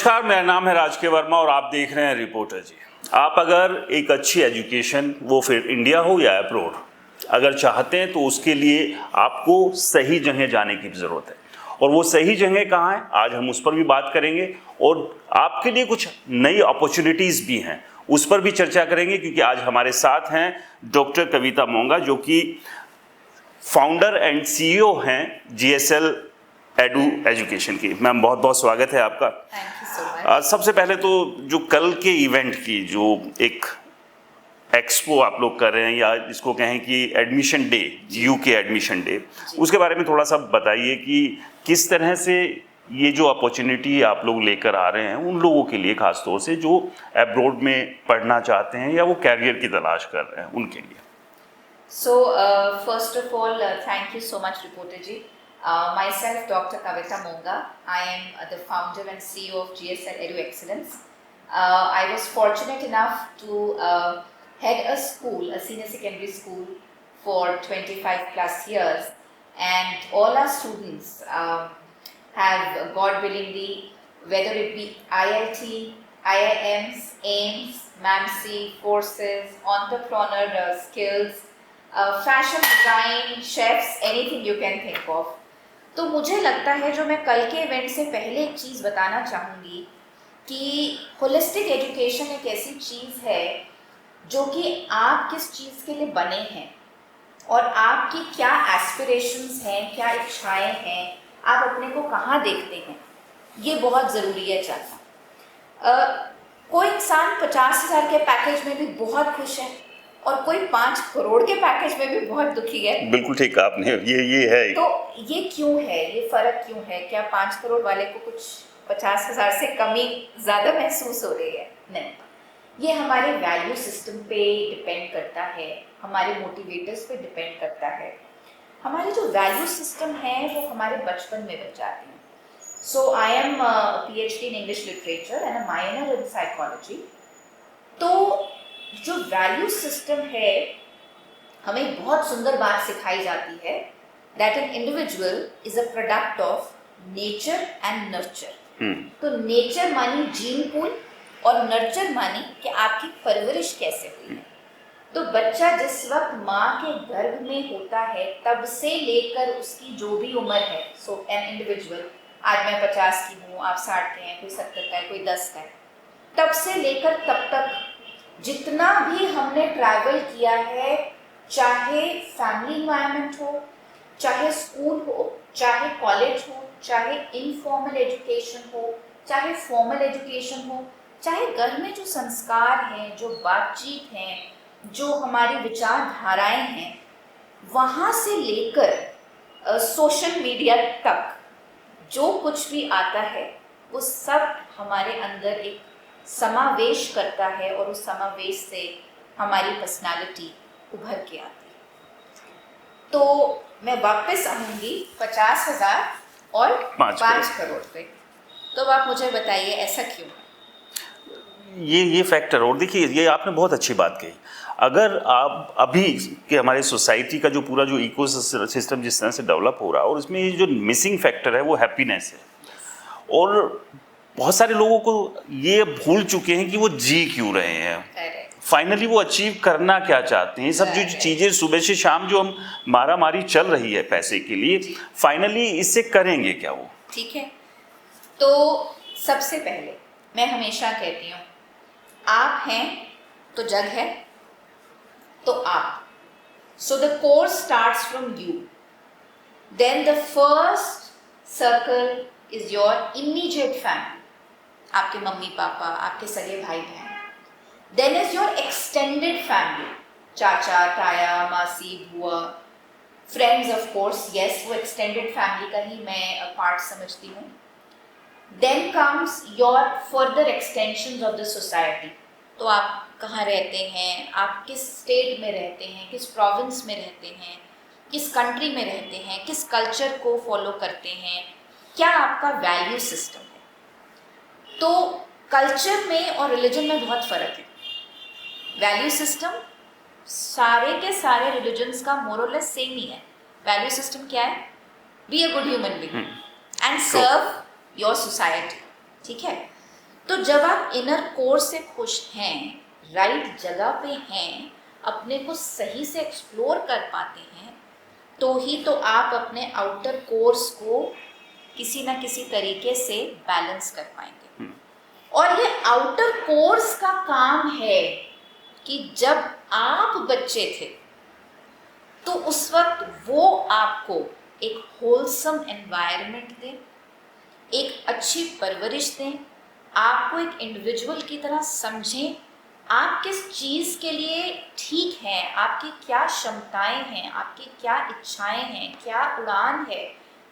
नमस्कार, मेरा नाम है राज के वर्मा और आप देख रहे हैं रिपोर्टर जी। आप अगर एक अच्छी एजुकेशन, वो फिर इंडिया हो या अब्रॉड, अगर चाहते हैं तो उसके लिए आपको सही जगह जाने की ज़रूरत है। और वो सही जगह कहाँ है, आज हम उस पर भी बात करेंगे और आपके लिए कुछ नई अपॉर्चुनिटीज़ भी हैं, उस पर भी चर्चा करेंगे। क्योंकि आज हमारे साथ हैं डॉक्टर कविता मोंगा, जो कि फाउंडर एंड सीईओ हैं जीएसएल एडू एजुकेशन की। मैम, बहुत बहुत स्वागत है आपका। Thank you so much. सबसे पहले तो जो कल के इवेंट की जो एक एक्सपो आप लोग कर रहे हैं, या इसको कहें कि admission day, UK admission day, उसके बारे में थोड़ा सा बताइए कि किस तरह से ये जो अपॉर्चुनिटी आप लोग लेकर आ रहे हैं उन लोगों के लिए, खास तौर से जो अब्रॉड में पढ़ना चाहते हैं या वो कैरियर की तलाश कर रहे हैं, उनके लिए। So, first of all, thank you so much, reporter ji. Myself, Dr. Kavita Monga. I am the founder and CEO of GSL Edu Excellence. I was fortunate enough to head a school, a senior secondary school, for 25 plus years, and all our students have, God willingly, whether it be IIT, IIMs, AIMS, MAMC, courses, entrepreneur skills, fashion design, chefs, anything you can think of. तो मुझे लगता है, जो मैं कल के event से पहले एक चीज़ बताना चाहूँगी कि होलिस्टिक एजुकेशन एक ऐसी चीज़ है जो कि आप किस चीज़ के लिए बने हैं और आपकी क्या एस्पिरेशंस हैं, क्या इच्छाएं हैं, आप अपने को कहाँ देखते हैं, ये बहुत ज़रूरी है जानना। कोई इंसान 50,000 के पैकेज में भी बहुत खुश है और कोई 5 करोड़ के पैकेज में भी बहुत दुखी है। बिल्कुल ठीक कहा आपने, ये है। तो ये क्यों है, ये फर्क क्यों है? क्या 5 करोड़ वाले को कुछ 50,000 से कमी ज़्यादा महसूस हो रही है? नहीं, ये हमारे वैल्यू सिस्टम पे डिपेंड करता है, हमारे मोटिवेटर्स पे डिपेंड करता है। हमारे जो वैल्यू सिस्टम है वो हमारे बचपन में बन जाते हैं। So I am PhD in English literature and a minor in psychology. तो जो वैल्यू सिस्टम है, हमें बहुत सुंदर बात सिखाई जाती है, that an individual is a product of nature and nurture. तो नेचर मानी जीन पूल और नर्चर मानी कि आपकी परवरिश कैसे हुई है। तो बच्चा जिस वक्त माँ के गर्भ में होता है तब से लेकर उसकी जो भी उम्र है, सो एन इंडिविजुअल, आज मैं 50 की हूँ, आप 60 के हैं, कोई 70 का है, कोई 10 का है, तब से लेकर तब तक जितना भी हमने ट्रैवल किया है, चाहे फैमिली इन्वायरमेंट हो, चाहे स्कूल हो, चाहे कॉलेज हो, चाहे इनफॉर्मल एजुकेशन हो, चाहे फॉर्मल एजुकेशन हो, चाहे घर में जो संस्कार हैं, जो बातचीत हैं, जो हमारी विचारधाराएं हैं, वहाँ से लेकर सोशल मीडिया तक जो कुछ भी आता है वो सब हमारे अंदर एक समावेश करता है और उस समावेश से हमारी पर्सनालिटी उभर के आती है। तो मैं वापस आऊँगी 50,000 और 5 करोड़ पे। तो आप मुझे बताइए ऐसा क्यों? ये फैक्टर, और देखिए ये आपने बहुत अच्छी बात कही। अगर आप अभी के हमारे सोसाइटी का जो पूरा जो इको सिस्टम जिस तरह से डेवलप हो रहा है, और इसमें ये जो मिसिंग फैक्टर है वो हैप्पीनेस है। और बहुत सारे लोगों को ये भूल चुके हैं कि वो जी क्यों रहे हैं, फाइनली वो अचीव करना क्या चाहते हैं। ये सब जो चीज़ें सुबह से शाम जो हम मारामारी चल रही है पैसे के लिए, फाइनली इससे करेंगे क्या वो? ठीक है, तो सबसे पहले मैं हमेशा कहती हूँ, आप हैं तो जग है, तो आप। So the course starts from you, then the first circle is your immediate family, आपके मम्मी पापा, आपके सगे भाई बहन। Then is your extended family, चाचा ताया, मासी, बुआ, फ्रेंड्स ऑफ कोर्स, यस, वो एक्सटेंडेड फैमिली का ही मैं पार्ट समझती हूँ। Then comes your further extensions of the society. तो आप कहाँ रहते हैं, आप किस स्टेट में रहते हैं, किस प्रोविंस में रहते हैं, किस कंट्री में रहते हैं, किस कल्चर को फॉलो करते हैं, क्या आपका वैल्यू सिस्टम है। तो कल्चर में और रिलीजन में बहुत फ़र्क है। वैल्यू सिस्टम सारे के सारे रिलीजन्स का मोर और लेस सेम ही है। वैल्यू सिस्टम क्या है? Be a good human being and serve your society. ठीक है, तो जब आप इनर कोर से खुश हैं, राइट जगह पे हैं, अपने को सही से एक्सप्लोर कर पाते हैं, तो ही तो आप अपने आउटर कोर्स को किसी ना किसी तरीके से बैलेंस कर पाएंगे। और ये आउटर कोर्स का काम है कि जब आप बच्चे थे तो उस वक्त वो आपको एक होलसम एनवायरनमेंट दें, एक अच्छी परवरिश दें, आपको एक इंडिविजुअल की तरह समझें, आप किस चीज़ के लिए ठीक हैं, आपकी क्या क्षमताएं हैं, आपकी क्या इच्छाएं हैं, क्या उड़ान है,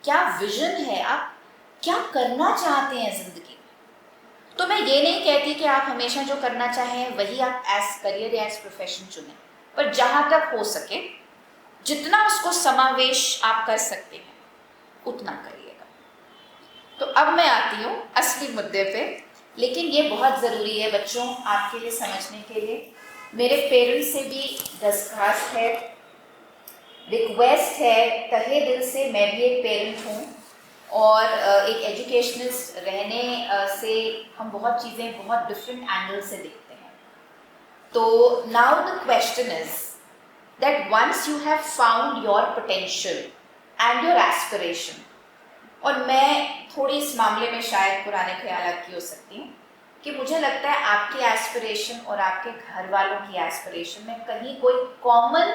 क्या विजन है, आप क्या करना चाहते हैं ज़िंदगी में। तो मैं ये नहीं कहती कि आप हमेशा जो करना चाहें वही आप एज करियर या एज प्रोफेशन चुनें, पर जहाँ तक हो सके जितना उसको समावेश आप कर सकते हैं उतना करिएगा। तो अब मैं आती हूँ असली मुद्दे पे, लेकिन ये बहुत ज़रूरी है बच्चों आपके लिए समझने के लिए। मेरे पेरेंट्स से भी दरख्वास्त है, रिक्वेस्ट है तहे दिल से, मैं भी एक पेरेंट हूँ और एक एजुकेशनिस्ट रहने से हम बहुत चीज़ें बहुत डिफरेंट एंगल से देखते हैं। तो now the question is that once you have found your potential and your aspiration, और मैं थोड़ी इस मामले में शायद पुराने ख्यालात की हो सकती हूँ कि मुझे लगता है आपकी एस्पिरेशन और आपके घर वालों की एस्पिरेशन में कहीं कोई कॉमन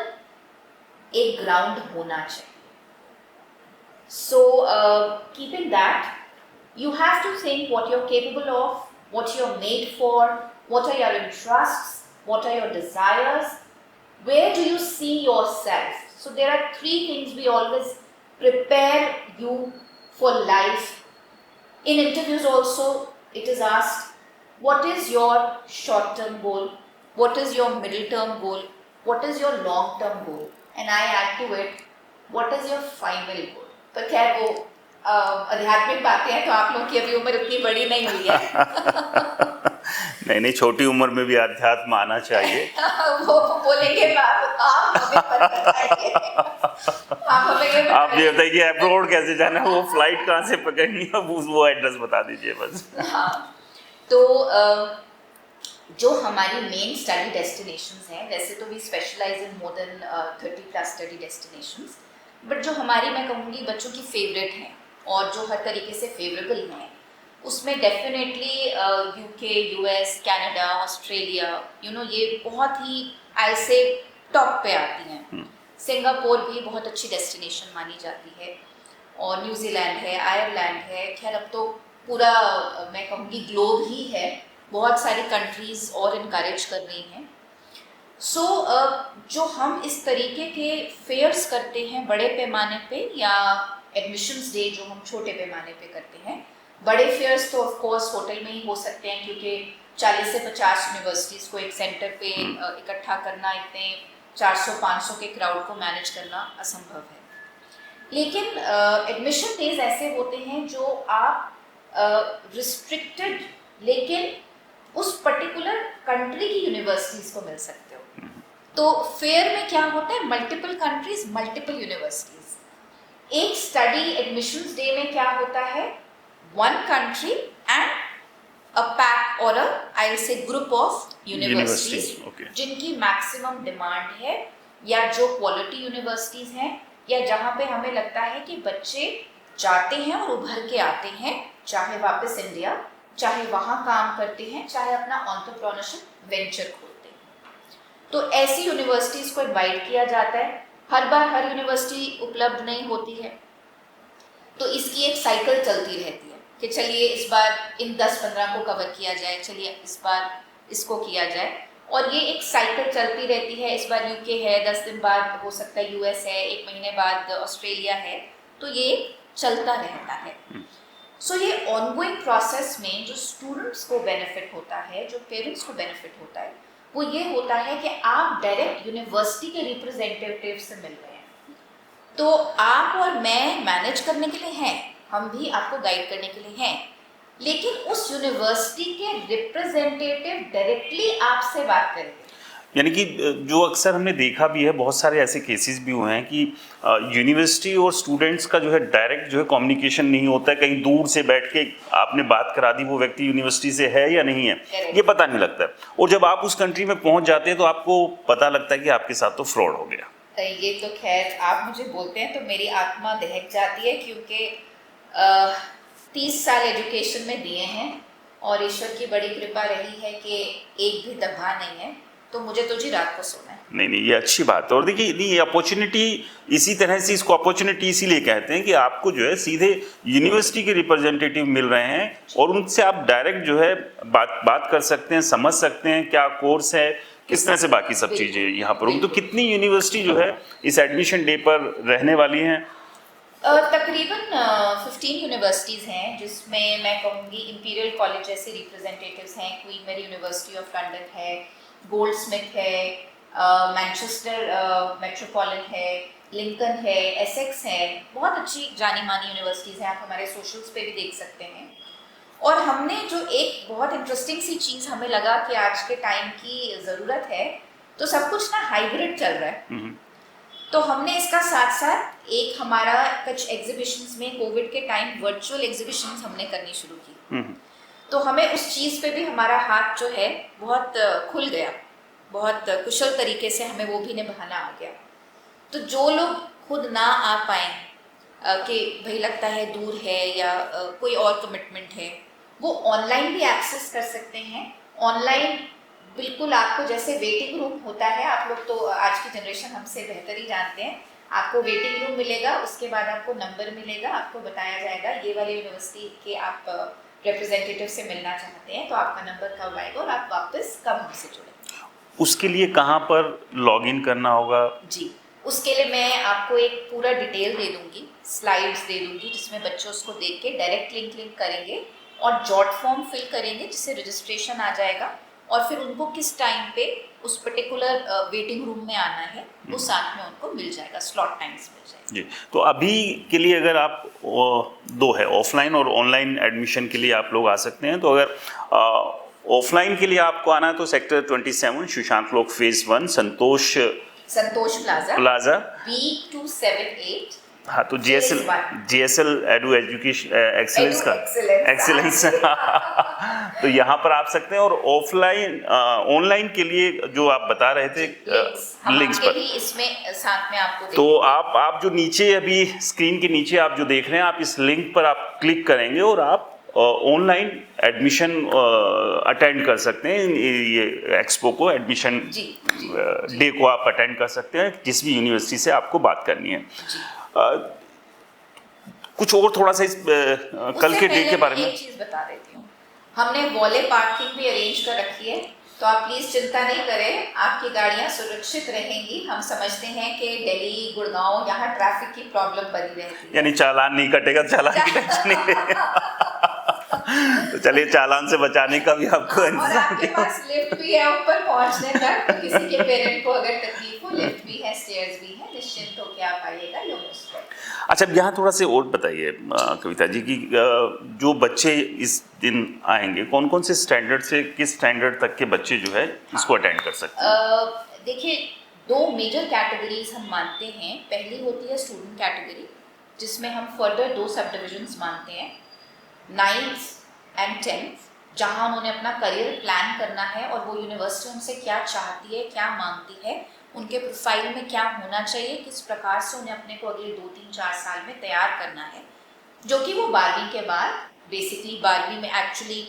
एक ग्राउंड होना चाहिए। So keeping that, you have to think what you're capable of, what you're made for, what are your interests, what are your desires, where do you see yourself. So there are three things we always prepare you for life. In interviews also it is asked, what is your short term goal, what is your middle term goal, what is your long term goal, and I add to it, what is your final goal. पर खैर वो आध्यात्मिक बातें हैं, तो आप लोग की अभी उम्र इतनी बड़ी नहीं हुई है। नहीं, छोटी उम्र में भी अध्यात्म आना चाहिए। वो बोलेंगे आप हमें बताइए। आप हमें ये आप ये बताइए अब्रॉड कैसे जाना है, वो फ्लाइट कहाँ से पकड़नी है, वो एड्रेस बता दीजिए बस। हाँ, तो जो हमारी मेन स्टडी डेस्टिनेशंस हैं, वैसे तो we specialise in more than 30+ study destinations, but जो हमारी मैं कहूँगी बच्चों की फेवरेट हैं और जो हर तरीके से फेवरेबल हैं, उसमें definitely UK, US, Canada, Australia, ये बहुत ही ऐसे टॉप पे आती हैं। सिंगापुर भी बहुत अच्छी डेस्टिनेशन मानी जाती है, और न्यूजीलैंड है, आयरलैंड है, खैर अब तो पूरा मैं कहूँगी ग्लोब ही है, बहुत सारी कंट्रीज़ और इनकरेज कर रही हैं। सो जो हम इस तरीके के फेयर्स करते हैं बड़े पैमाने पे, या एडमिशन्स डे जो हम छोटे पैमाने पे करते हैं, बड़े फेयर्स तो ऑफ कोर्स होटल में ही हो सकते हैं, क्योंकि 40 से 50 यूनिवर्सिटीज़ को एक सेंटर पे इकट्ठा करना, इतने 400-500 के क्राउड को मैनेज करना असंभव है। लेकिन एडमिशन डेज ऐसे होते हैं जो आप रिस्ट्रिक्टेड लेकिन उस पर्टिकुलर कंट्री की यूनिवर्सिटीज़ को मिल सकते हो। तो फेयर में क्या होता है, मल्टीपल कंट्रीज, मल्टीपल यूनिवर्सिटीज़। एक स्टडी एडमिशन्स डे में क्या होता है, one country and a pack or I'll say group of universities, okay, जिनकी मैक्सिमम डिमांड है, या जो क्वालिटी यूनिवर्सिटीज़ हैं, या जहाँ पे हमें लगता है कि बच्चे जाते हैं और उभर के आते हैं, चाहे वापस इंडिया, चाहे वहाँ काम करते हैं, चाहे अपना एंटरप्रेन्योरशिप वेंचर खोलते हैं। तो ऐसी यूनिवर्सिटीज़ को इनवाइट किया जाता है। हर बार हर यूनिवर्सिटी उपलब्ध नहीं होती है, तो इसकी एक साइकिल चलती रहती है कि चलिए इस बार इन 10-15 को कवर किया जाए, चलिए इस बार इसको किया जाए, और ये एक साइकिल चलती रहती है। इस बार यूके है, 10 दिन बाद हो सकता है यूएस है, 1 महीने बाद ऑस्ट्रेलिया है, तो ये चलता रहता है। सो ये ऑनगोइंग प्रोसेस में जो स्टूडेंट्स को बेनिफिट होता है, जो पेरेंट्स को बेनिफिट होता है, वो ये होता है कि आप डायरेक्ट यूनिवर्सिटी के रिप्रेजेंटेटिव से मिल रहे हैं। तो आप और मैं मैनेज करने के लिए हैं, हम भी आपको गाइड करने के लिए हैं, लेकिन उस यूनिवर्सिटी के रिप्रेजेंटेटिव डायरेक्टली आपसे बात करेंगे। यानी कि जो अक्सर हमने देखा भी है, बहुत सारे ऐसे केसेस भी हुए हैं कि यूनिवर्सिटी और स्टूडेंट्स का जो है डायरेक्ट जो है कम्युनिकेशन नहीं होता है। कहीं दूर से बैठ के आपने बात करा दी, वो व्यक्ति यूनिवर्सिटी से है या नहीं है ये पता नहीं लगता है, और जब आप उस कंट्री में पहुंच जाते हैं तो आपको पता लगता है कि आपके साथ तो फ्रॉड हो गया। ये तो खैर आप मुझे बोलते हैं तो मेरी आत्मा दहक जाती है, क्योंकि 30 साल एजुकेशन में दिए हैं और ईश्वर की बड़ी कृपा रही है कि एक भी दफा नहीं है, तो मुझे तो जी रात को सोना है। नहीं, ये अच्छी बात है। और देखिए ये अपॉर्चुनिटी, इसी तरह से इसको अपॉर्चुनिटी इसीलिए कहते हैं कि आपको जो है सीधे यूनिवर्सिटी के रिप्रेजेंटेटिव मिल रहे हैं और उनसे आप डायरेक्ट जो है बात कर सकते हैं, समझ सकते हैं क्या कोर्स है, किस तरह से बाकी सब चीज़ें यहाँ पर होंगी। तो कितनी यूनिवर्सिटी जो है इस एडमिशन डे पर रहने वाली हैं? तकरीबन 15 यूनिवर्सिटीज़ हैं, जिसमें मैं कहूँगी इंपीरियल कॉलेज जैसे रिप्रेजेंटेटिव्स हैं, Queen Mary University of London है, गोल्डस्मिथ है, मैनचेस्टर मेट्रोपॉलिटन है, लिंकन है, एसेक्स है, बहुत अच्छी जानी मानी यूनिवर्सिटीज़ हैं। आप हमारे सोशल्स पे भी देख सकते हैं। और हमने जो एक बहुत इंटरेस्टिंग सी चीज़ हमें लगा कि आज के टाइम की ज़रूरत है, तो सब कुछ ना हाइब्रिड चल रहा है, तो हमने इसका साथ साथ एक हमारा कुछ एग्जीबिशंस में कोविड के टाइम वर्चुअल एग्जीबिशंस हमने करनी शुरू की। तो हमें उस चीज़ पे भी हमारा हाथ जो है बहुत खुल गया, बहुत कुशल तरीके से हमें वो भी निभाना आ गया। तो जो लोग खुद ना आ पाए कि भाई लगता है दूर है या कोई और कमिटमेंट है, वो ऑनलाइन भी एक्सेस कर सकते हैं। ऑनलाइन बिल्कुल आपको जैसे वेटिंग रूम होता है, आप लोग तो आज की जनरेशन हमसे बेहतर ही जानते हैं, आपको वेटिंग रूम मिलेगा, उसके बाद आपको नंबर मिलेगा, आपको बताया जाएगा ये वाली यूनिवर्सिटी के आप रिप्रेजेंटेटिव से मिलना चाहते हैं तो आपका नंबर कब आएगा और आप वापस कब हमसे जुड़ेंगे। उसके लिए कहाँ पर लॉगिन करना होगा? जी, उसके लिए मैं आपको एक पूरा डिटेल दे दूंगी, स्लाइड्स दे दूंगी, जिसमें बच्चे उसको देख के डायरेक्ट लिंक करेंगे और जॉट फॉर्म फिल करेंगे, जिससे रजिस्ट्रेशन आ जाएगा और फिर उनको किस टाइम पे उस पर्टिकुलर वेटिंग रूम में आना है वो साथ में उनको मिल जाएगा, स्लॉट टाइम्स मिल जाएगा। जी, तो अभी के लिए अगर आप दो है ऑफलाइन और ऑनलाइन एडमिशन के लिए आप लोग आ सकते हैं। तो अगर ऑफलाइन के लिए आपको आना है तो सेक्टर 27 सुशांत लोक फेज 1 संतोष प्लाजा B278। हाँ, तो GSL एडू एजुकेशन एक्सीलेंस का एक्सीलेंस तो यहाँ पर आप सकते हैं। और ऑफलाइन ऑनलाइन के लिए जो आप बता रहे थे लिंक्स पर, इसमें साथ में आपको तो आप जो नीचे अभी स्क्रीन के नीचे आप जो देख रहे हैं, आप इस लिंक पर आप क्लिक करेंगे और आप ऑनलाइन एडमिशन अटेंड कर सकते हैं। ये एक्सपो को, एडमिशन डे को आप अटेंड कर सकते हैं जिस भी यूनिवर्सिटी से आपको बात करनी है। कुछ और थोड़ा सा इस कल के डे के बारे में एक चीज बता देती हूँ, हमने वॉले पार्किंग भी अरेंज कर रखी है, तो आप प्लीज चिंता नहीं करें, आपकी गाड़ियाँ सुरक्षित रहेंगी। हम समझते हैं कि दिल्ली, गुड़गांव, यहाँ ट्रैफिक की प्रॉब्लम बनी रहती है, यानी चालान नहीं कटेगा, चालान की टेंशन नहीं तो चलिए, चालान से बचाने का भी आपको और आपके पास लिफ्ट भी है ऊपर पहुंचने तक, तो किसी के पेरेंट को अगर तकलीफ हो, लिफ्ट भी है, स्टेयर्स भी है, निश्चिंत होकर आप आइएगा। You most welcome. अच्छा, यहाँ थोड़ा से और बताइए कविता जी कि जो बच्चे इस दिन आएंगे, कौन कौन से स्टैंडर्ड से किस स्टैंडर्ड तक के बच्चे जो है इसको अटेंड कर सकते हैं? देखिए, दो मेजर कैटेगरीज हम मानते हैं। पहली होती है स्टूडेंट कैटेगरी, जिसमें हम फर्दर दो सब डिविजन्स मानते हैं, 9th and 10th, जहाँ उन्होंने अपना करियर प्लान करना है और वो यूनिवर्सिटी उनसे क्या चाहती है, क्या मांगती है, उनके प्रोफाइल में क्या होना चाहिए, किस प्रकार से उन्हें अपने को अगले 2-3-4 साल में तैयार करना है, जो कि वो 12वीं के बाद बेसिकली 12वीं में एक्चुअली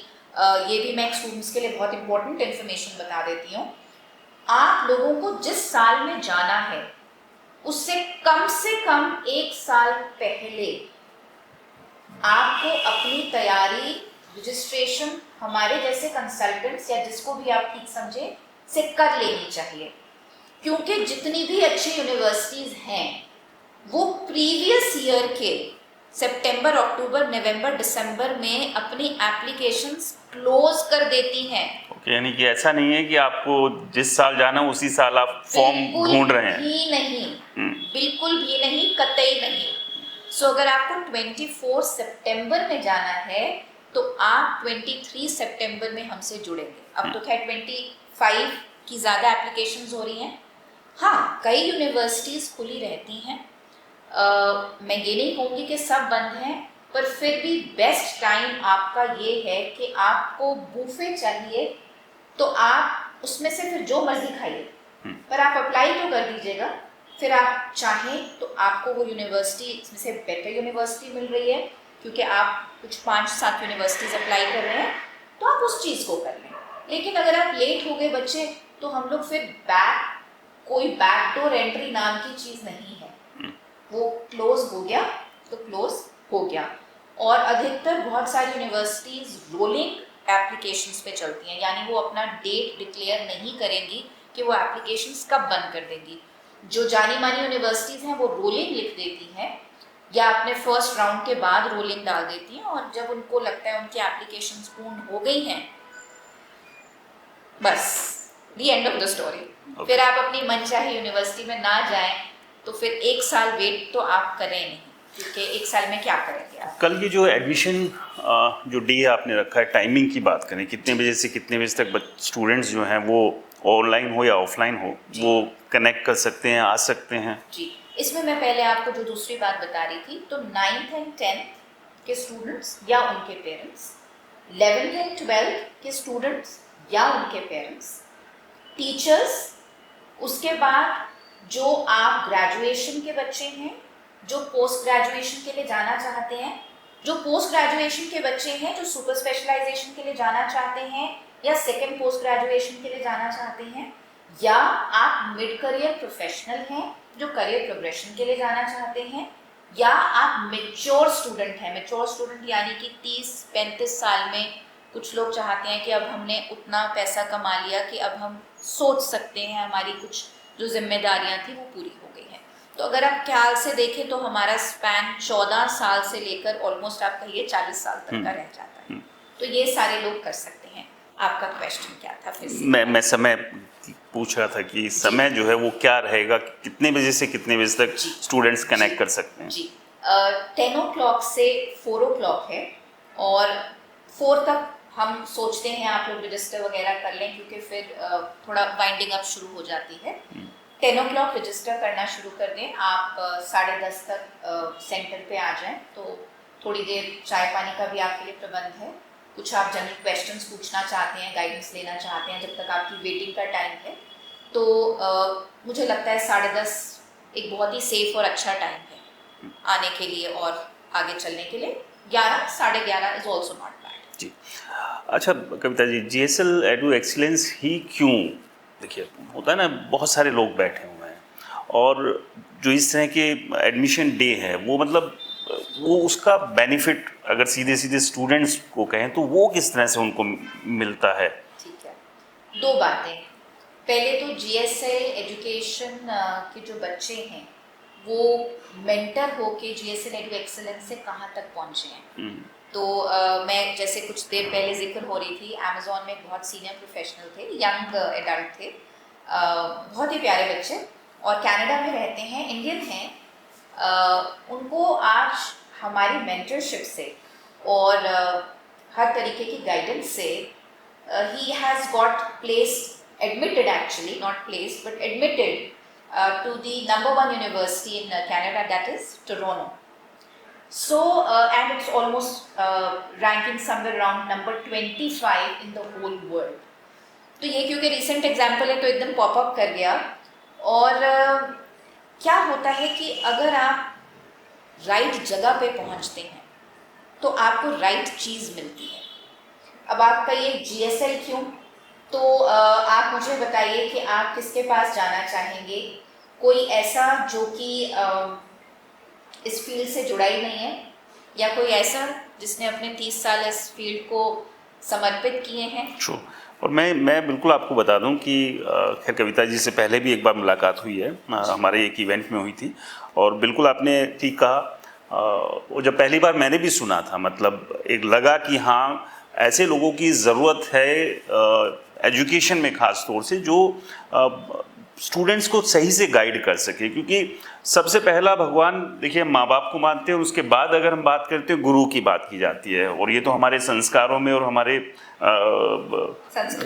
ये भी मैं स्टूडेंट्स के लिए बहुत इंपॉर्टेंट इन्फॉर्मेशन बता देती हूँ। आप लोगों को जिस साल में जाना है उससे कम 1 साल पहले आपको अपनी तैयारी, रजिस्ट्रेशन हमारे जैसे कंसल्टेंट्स या जिसको भी आप ठीक समझे से कर लेनी चाहिए, क्योंकि जितनी भी अच्छी यूनिवर्सिटीज़ हैं वो प्रीवियस ईयर के सितंबर, अक्टूबर, नवंबर, दिसंबर में अपनी एप्लीकेशंस क्लोज कर देती हैं। यानी कि ऐसा नहीं है कि आपको जिस साल जाना उसी साल आप फॉर्म ढूंढ रहे हैं, भी नहीं, बिल्कुल भी नहीं, कतई नहीं। सो अगर आपको 24 सितंबर में जाना है तो आप 23 सितंबर में हमसे जुड़ेंगे। अब तो खैर 25 कि ज़्यादा एप्लीकेशंस हो रही हैं। हाँ, कई यूनिवर्सिटीज़ खुली रहती हैं, मैं ये नहीं कहूँगी कि सब बंद हैं, पर फिर भी बेस्ट टाइम आपका ये है कि आपको बुफे चाहिए तो आप उसमें से फिर जो मर्जी खाइए, पर आप अप्लाई तो कर दीजिएगा। फिर आप चाहें तो आपको वो यूनिवर्सिटी इसमें से बेटर यूनिवर्सिटी मिल रही है, क्योंकि आप कुछ 5-7 यूनिवर्सिटीज़ अप्लाई कर रहे हैं, तो आप उस चीज़ को कर लें। लेकिन अगर आप लेट हो गए बच्चे, तो हम लोग फिर कोई बैकडोर एंट्री नाम की चीज़ नहीं है, वो क्लोज हो गया तो क्लोज हो गया। और अधिकतर बहुत सारी यूनिवर्सिटीज़ रोलिंग एप्लीकेशंस पे चलती हैं, यानी वो अपना डेट डिक्लेयर नहीं करेंगी कि वो एप्लीकेशंस कब बंद कर देंगी। जो जानी मानी यूनिवर्सिटीज़ हैं वो रोलिंग लिख देती हैं, या अपने फर्स्ट राउंड के बाद रोलिंग डाल देती हैं, और जब उनको लगता है उनकी एप्लीकेशंस पूर्ण हो गई हैं, बस the end of the story. फिर आप अपनी मनचाही यूनिवर्सिटी में ना जाएं, तो फिर 1 साल वेट तो आप करें नहीं, क्योंकि 1 साल में क्या करेंगे आप। कल ये जो एडमिशन जो डे आपने रखा है, टाइमिंग की बात करें, कितने बजे से कितने बजे तक स्टूडेंट्स जो हैं वो ऑनलाइन हो या ऑफलाइन हो, वो कनेक्ट कर सकते हैं, आ सकते हैं? जी, इसमें मैं पहले आपको जो दूसरी बात बता रही थी, तो 9th एंड 10th के स्टूडेंट्स या उनके पेरेंट्स, 11th एंड 12th के स्टूडेंट्स या उनके पेरेंट्स, टीचर्स, उसके बाद जो आप ग्रेजुएशन के बच्चे हैं, जो पोस्ट ग्रेजुएशन के लिए जाना चाहते हैं, जो पोस्ट ग्रेजुएशन के बच्चे हैं जो सुपर स्पेशलाइजेशन के लिए जाना चाहते हैं, या सेकेंड पोस्ट ग्रेजुएशन के लिए जाना चाहते हैं, या आप मिड करियर प्रोफेशनल हैं जो करियर प्रोग्रेशन के लिए जाना चाहते हैं, या आप मेच्योर स्टूडेंट हैं। मेच्योर स्टूडेंट यानी कि 30-35 साल में कुछ लोग चाहते हैं कि अब हमने उतना पैसा कमा लिया कि अब हम सोच सकते हैं, हमारी कुछ जो जिम्मेदारियां थी वो पूरी हो गई हैं। तो अगर आप ख्याल से देखें तो हमारा स्पैन 14 साल से लेकर ऑलमोस्ट आप कहिए 40 साल तक का रह जाता है। तो ये सारे लोग कर सकते हैं। आपका क्वेश्चन क्या था फिर से? मैं समय पूछ रहा था कि समय जो है वो क्या रहेगा, कितने बजे से कितने बजे तक स्टूडेंट्स कनेक्ट कर सकते हैं? जी, 10 o'clock से 4 o'clock है, और 4 तक हम सोचते हैं आप लोग रजिस्टर वगैरह कर लें, क्योंकि फिर थोड़ा वाइंडिंग अप शुरू हो जाती है। 10 o'clock रजिस्टर करना शुरू कर दें, आप 10:30 तक सेंटर पे आ जाएं, तो थोड़ी देर चाय पानी का भी आपके लिए प्रबंध है। कुछ आप जनरल क्वेश्चंस पूछना चाहते हैं, गाइडेंस लेना चाहते हैं, जब तक आपकी वेटिंग का टाइम है, तो मुझे लगता है 10:30 एक बहुत ही सेफ और अच्छा टाइम है आने के लिए और आगे चलने के लिए। 11, 11:30 इज ऑल्सो नॉट बैड। जी, अच्छा Kavita ji, GSL edu excellence ही क्यों? देखिए, होता है ना, बहुत सारे लोग बैठे हुए हैं, और जो इस तरह के एडमिशन डे है वो मतलब वो उसका बेनिफिट अगर सीधे सीधे स्टूडेंट्स को कहें तो वो किस तरह से उनको मिलता है? ठीक है, 2 बातें। पहले तो GSL एजुकेशन के जो बच्चे हैं वो मेंटर होके GSL एडू एक्सीलेंस से कहाँ तक पहुँचे हैं। तो मैं जैसे कुछ देर पहले जिक्र हो रही थी, अमेज़ॉन में बहुत सीनियर प्रोफेशनल थे, यंग एडल्ट थे, बहुत ही प्यारे बच्चे, और कनाडा में रहते हैं, इंडियन हैं। उनको आज हमारी मेंटरशिप से और हर तरीके की गाइडेंस से he has got placed, admitted actually, not placed but admitted to the number 1 university in Canada, that is Toronto. So and it's almost ranking somewhere around number 25 in the whole world. तो ये क्योंकि recent example है तो एकदम pop up कर गया। और क्या होता है कि अगर आप right जगह पे पहुंचते हैं तो आपको right चीज़ मिलती है। अब आप कहिए GSL क्यों, तो आप मुझे बताइए कि आप किसके पास जाना चाहेंगे। कोई ऐसा जो कि इस फील्ड से जुड़ा ही नहीं है, या कोई ऐसा जिसने अपने 30 साल इस फील्ड को समर्पित किए हैं। और मैं बिल्कुल आपको बता दूं कि खैर कविता जी से पहले भी एक बार मुलाकात हुई है, हमारे एक इवेंट में हुई थी, और बिल्कुल आपने ठीक कहा। वो जब पहली बार मैंने भी सुना था, मतलब एक लगा कि हाँ, ऐसे लोगों की ज़रूरत है एजुकेशन में, ख़ास तौर से जो स्टूडेंट्स को सही से गाइड कर सके, क्योंकि सबसे पहला भगवान देखिए माँ बाप को मानते हैं, और उसके बाद अगर हम बात करते हैं गुरु की बात की जाती है, और ये तो हमारे संस्कारों में और हमारे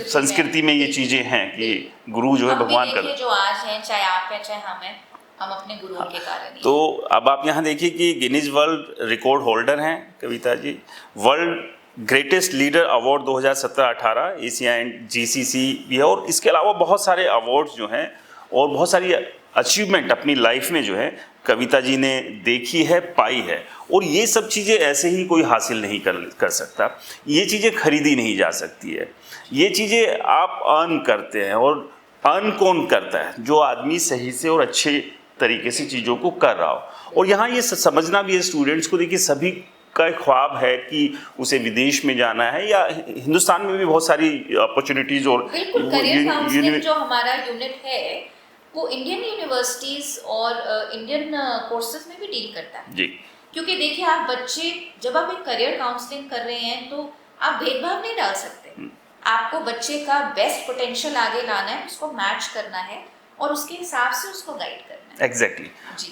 संस्कृति में ये चीज़ें हैं कि गुरु जो है भगवान का। जो आज हैं, चाहे आप हैं चाहे हम हैं, हम अपने गुरुओं के कारण ही। तो अब आप यहाँ देखिए कि गिनीज वर्ल्ड रिकॉर्ड होल्डर हैं Kavita ji, world greatest leader award 2017-18 Asia and GCC भी है, और इसके अलावा बहुत सारे अवार्ड्स जो हैं और बहुत सारी अचीवमेंट अपनी लाइफ में जो है कविता जी ने देखी है, पाई है, और ये सब चीज़ें ऐसे ही कोई हासिल नहीं कर सकता, ये चीज़ें खरीदी नहीं जा सकती है, ये चीज़ें आप अर्न करते हैं। और अर्न कौन करता है? जो आदमी सही से और अच्छे तरीके से चीज़ों को कर रहा हो। और यहाँ ये समझना भी है स्टूडेंट्स को, देखिए सभी का एक ख्वाब है कि उसे विदेश में जाना है, या हिंदुस्तान में भी बहुत सारी अपॉर्चुनिटीज और बिल्कुल करियर काउंसलिंग जो हमारा यूनिट है वो इंडियन यूनिवर्सिटीज और इंडियन कोर्सेज में भी डील करता है जी। क्योंकि देखिए आप बच्चे जब आप एक करियर काउंसलिंग कर रहे हैं तो आप भेदभाव नहीं डाल सकते, आपको बच्चे का बेस्ट पोटेंशियल आगे लाना है, उसको मैच करना है और उसके हिसाब से उसको गाइड करना है। एग्जैक्टली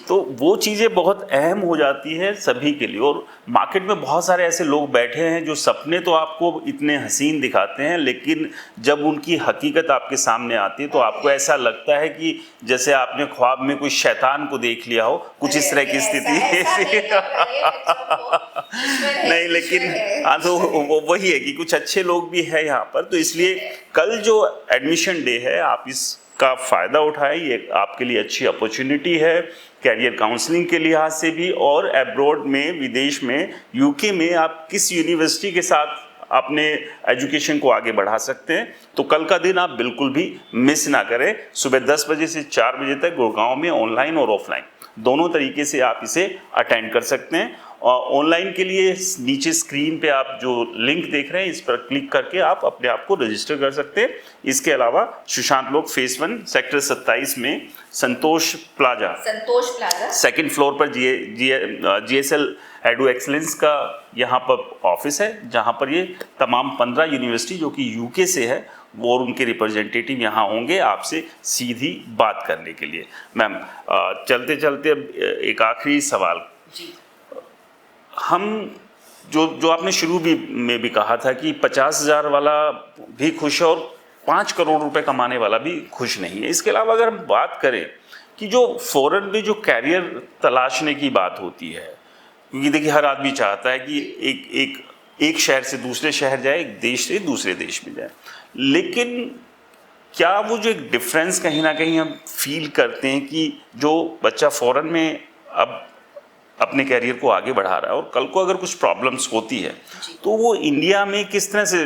तो वो चीज़ें बहुत अहम हो जाती है सभी के लिए। और मार्केट में बहुत सारे ऐसे लोग बैठे हैं जो सपने तो आपको इतने हसीन दिखाते हैं, लेकिन जब उनकी हकीकत आपके सामने आती है तो आपको ऐसा लगता है कि जैसे आपने ख्वाब में कोई शैतान को देख लिया हो, कुछ इस तरह की स्थिति नहीं, लेकिन हाँ तो वही है कि कुछ अच्छे लोग भी हैं यहाँ पर। तो इसलिए कल जो एडमिशन डे है आप इसका फ़ायदा उठाएं, ये आपके लिए अच्छी अपॉर्चुनिटी है कैरियर काउंसलिंग के लिहाज से भी, और एब्रॉड में विदेश में यूके में आप किस यूनिवर्सिटी के साथ अपने एजुकेशन को आगे बढ़ा सकते हैं। तो कल का दिन आप बिल्कुल भी मिस ना करें। सुबह 10 बजे से 4 बजे तक गुड़गांव में ऑनलाइन और ऑफलाइन दोनों तरीके से आप इसे अटेंड कर सकते हैं। और ऑनलाइन के लिए नीचे स्क्रीन पे आप जो लिंक देख रहे हैं इस पर क्लिक करके आप अपने आप को रजिस्टर कर सकते हैं। इसके अलावा सुशांत लोक फेस 1 सेक्टर 27 में संतोष प्लाजा सेकंड फ्लोर पर GSL एडू एक्सलेंस का यहाँ पर ऑफिस है, जहाँ पर ये तमाम 15 यूनिवर्सिटी जो कि यूके से है वो और उनके रिप्रेजेंटेटिव यहाँ होंगे आपसे सीधी बात करने के लिए। मैम चलते चलते अब एक आखिरी सवाल, हम जो आपने शुरू में भी कहा था कि 50,000 वाला भी खुश है और 5 करोड़ रुपए कमाने वाला भी खुश नहीं है। इसके अलावा अगर हम बात करें कि जो फॉरेन में जो कैरियर तलाशने की बात होती है, क्योंकि देखिए हर आदमी चाहता है कि एक शहर से दूसरे शहर जाए, एक देश से दूसरे देश में जाए, लेकिन क्या वो जो एक डिफरेंस कहीं ना कहीं हम फील करते हैं कि जो बच्चा फॉरेन में अब अपने कैरियर को आगे बढ़ा रहा है और कल को अगर कुछ प्रॉब्लम्स होती है तो वो इंडिया में किस तरह से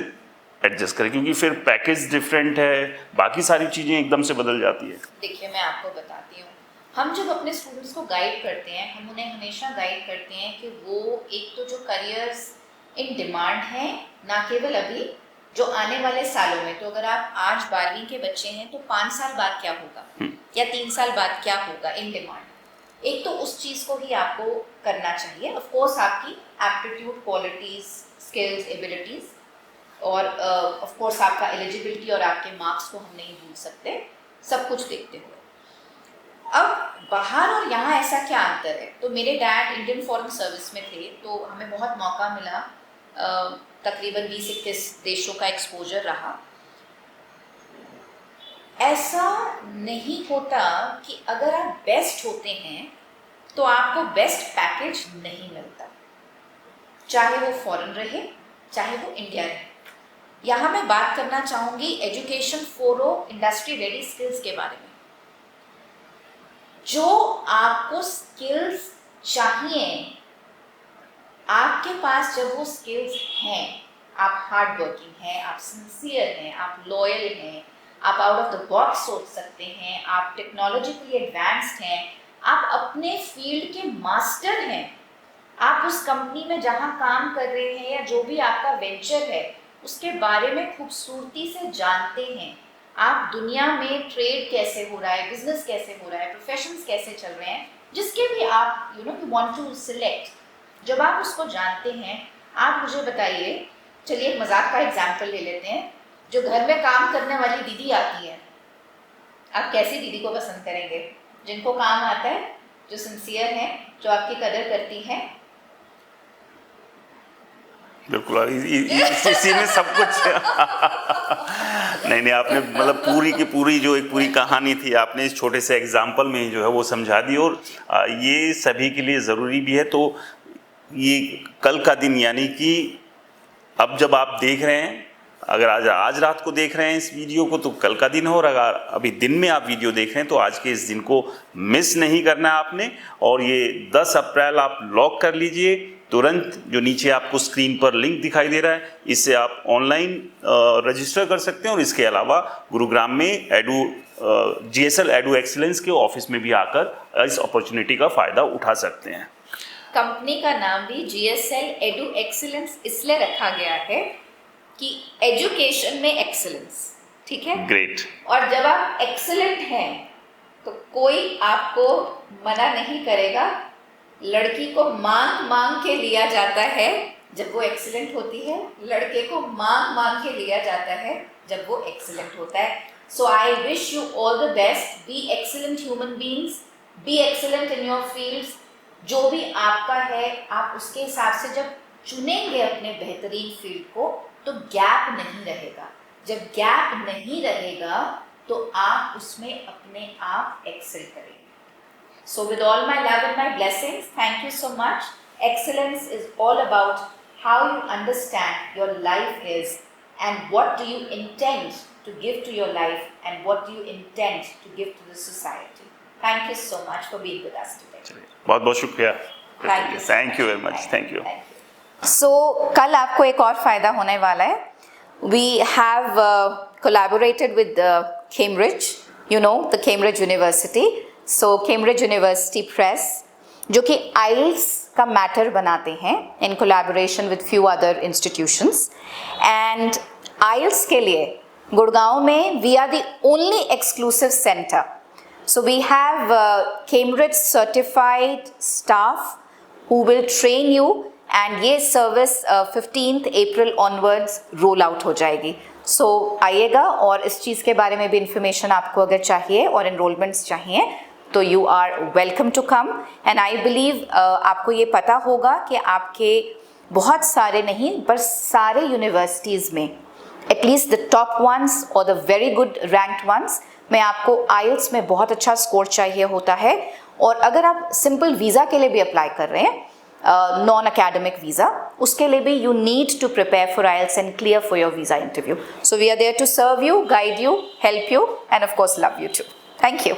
एडजस्ट करें, क्योंकि फिर पैकेज डिफरेंट है, बाकी सारी चीज़ें एकदम से बदल जाती है। देखिए मैं आपको बताती हूँ, हम जब अपने स्टूडेंट्स को गाइड करते हैं हम उन्हें हमेशा गाइड करते हैं कि वो एक तो जो करियर्स इन डिमांड हैं, ना केवल अभी जो आने वाले सालों में, तो अगर आप आज 12वीं के बच्चे हैं तो 5 साल बाद क्या होगा या 3 साल बाद क्या होगा इन डिमांड, एक तो उस चीज़ को ही आपको करना चाहिए। ऑफ कोर्स आपकी एप्टीट्यूड, क्वालिटीज़, स्किल्स, एबिलिटीज़ और ऑफ कोर्स आपका एलिजिबिलिटी और आपके मार्क्स को हम नहीं भूल सकते, सब कुछ देखते हुए। अब बाहर और यहाँ ऐसा क्या अंतर है? तो मेरे डैड इंडियन फॉरेन सर्विस में थे तो हमें बहुत मौका मिला, तकरीबन 20-21 देशों का एक्सपोजर रहा। ऐसा नहीं होता कि अगर आप बेस्ट होते हैं तो आपको बेस्ट पैकेज नहीं मिलता, चाहे वो फॉरेन रहे चाहे वो इंडिया रहे। यहाँ मैं बात करना चाहूँगी एजुकेशन 4.0 इंडस्ट्री रेडी स्किल्स के बारे में। जो आपको स्किल्स चाहिए, आपके पास जब वो स्किल्स हैं, आप हार्ड वर्किंग हैं, आप सिंसियर हैं, आप लॉयल हैं, आप आउट ऑफ द बॉक्स सोच सकते हैं, आप टेक्नोलॉजिकली एडवांस्ड हैं, आप अपने फील्ड के मास्टर हैं, आप उस कंपनी में जहां काम कर रहे हैं या जो भी आपका वेंचर है उसके बारे में खूबसूरती से जानते हैं, आप दुनिया में ट्रेड कैसे हो रहा है, बिजनेस कैसे हो रहा है, प्रोफेशंस कैसे चल रहे हैं, जिसके भी आप यू वांट टू सिलेक्ट, जब आप उसको जानते हैं, आप मुझे बताइए, चलिए एक मजाक का एग्जाम्पल ले लेते हैं, जो घर में काम करने वाली दीदी आती है आप कैसी दीदी को पसंद करेंगे? जिनको काम आता है, जो सिंसियर है, जो आपकी कदर करती है। बिल्कुल, इसी में सब कुछ नहीं, आपने मतलब पूरी की पूरी जो एक पूरी कहानी थी आपने इस छोटे से एग्जाम्पल में ही जो है वो समझा दी, और ये सभी के लिए ज़रूरी भी है। तो ये कल का दिन, यानी कि अब जब आप देख रहे हैं, अगर आज रात को देख रहे हैं इस वीडियो को, तो कल का दिन हो, और अगर अभी दिन में आप वीडियो देख रहे हैं तो आज के इस दिन को मिस नहीं करना है आपने। और ये 10 अप्रैल आप लॉक कर लीजिए तुरंत, जो नीचे आपको स्क्रीन पर लिंक दिखाई दे रहा है, इससे आप ऑनलाइन रजिस्टर कर सकते हैं। और इसके अलावा गुरुग्राम में GSL एडू एक्सीलेंस के ऑफिस में भी आकर इस अपॉर्चुनिटी का फ़ायदा उठा सकते हैं। कंपनी का नाम भी GSL एडू एक्सीलेंस इसलिए रखा गया है कि एजुकेशन में एक्सीलेंस, ठीक है? ग्रेट। और जब आप एक्सीलेंट हैं तो कोई आपको मना नहीं करेगा। लड़की को मांग के लिया जाता है जब वो एक्सीलेंट होती है, लड़के को मांग के लिया जाता है जब वो एक्सीलेंट होता है। So I wish you all the best, be excellent human beings, be excellent in your fields. जो भी आपका है आप उसके हिसाब से जब चुनेंगे अपने बेहतरीन फील्ड को तो गैप नहीं रहेगा। जब गैप नहीं रहेगा तो आप उसमें अपने आप एक्सेल करेंगे। So with all my love and my blessings, thank you so much. Excellence is all about how you understand your life is and what do you intend to give to your life and what do you intend to give to the society. Thank you so much for being with us today. बहुत बहुत शुक्रिया। Thank you. Thank you very much. Thank you. So कल आपको एक और फायदा होने वाला है। We have collaborated with Cambridge, you know, the Cambridge University. So Cambridge University Press, जो कि IELTS का मैटर बनाते हैं in collaboration with few other institutions, and IELTS के लिए गुड़गांव में we are the only exclusive center. So we have Cambridge certified staff who will train you, and ये service 15th April onwards roll out हो जाएगी। सो आइएगा, और इस चीज़ के बारे में भी इंफॉर्मेशन आपको अगर चाहिए और एनरोलमेंट्स चाहिए तो you are welcome to come. And I believe आपको ये पता होगा कि आपके बहुत सारे नहीं पर सारे यूनिवर्सिटीज़ में एटलीस्ट द टॉप वंस और the very good ranked ones में आपको IELTS में बहुत अच्छा स्कोर चाहिए होता है। और अगर आप सिंपल वीज़ा के लिए भी अप्लाई कर रहे हैं, नॉन अकेडमिक वीज़ा, उसके लिए भी you need to prepare for IELTS and clear for your visa interview. So we are there to serve you, guide you, help you and of course love you too. Thank you.